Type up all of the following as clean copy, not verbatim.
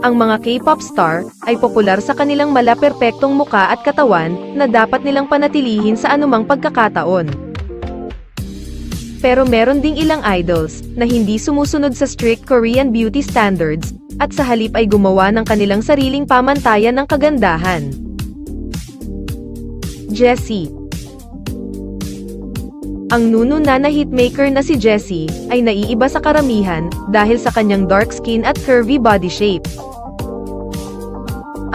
Ang mga K-pop star ay popular sa kanilang mala-perpektong muka at katawan na dapat nilang panatilihin sa anumang pagkakataon. Pero meron ding ilang idols na hindi sumusunod sa strict Korean beauty standards at sa halip ay gumawa ng kanilang sariling pamantayan ng kagandahan. Jessie. Ang nuno na hitmaker na si Jessie ay naiiba sa karamihan dahil sa kanyang dark skin at curvy body shape.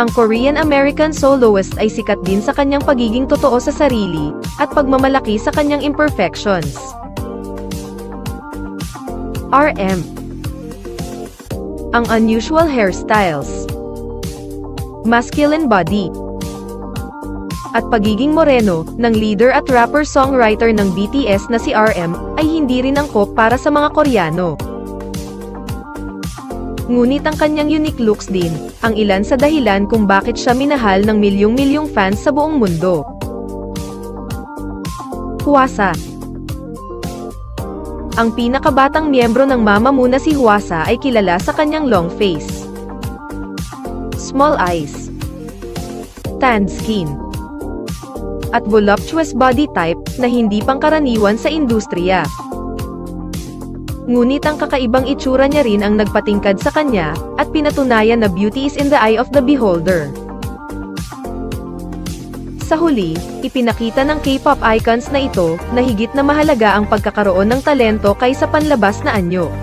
Ang Korean-American soloist ay sikat din sa kanyang pagiging totoo sa sarili at pagmamalaki sa kanyang imperfections. RM. Ang unusual hairstyles, masculine body, at pagiging moreno ng leader at rapper-songwriter ng BTS na si RM ay hindi rin angkop para sa mga Koreano. Ngunit ang kanyang unique looks din ang ilan sa dahilan kung bakit siya minahal ng milyong-milyong fans sa buong mundo. Hwasa. Ang pinakabatang miyembro ng Mamamoo na si Hwasa ay kilala sa kanyang long face, small eyes, tanned skin, at voluptuous body type na hindi pangkaraniwan sa industriya. Ngunit ang kakaibang itsura niya rin ang nagpatingkad sa kanya, at pinatunayan na beauty is in the eye of the beholder. Sa huli, ipinakita ng K-pop icons na ito na higit na mahalaga ang pagkakaroon ng talento kaysa panlabas na anyo.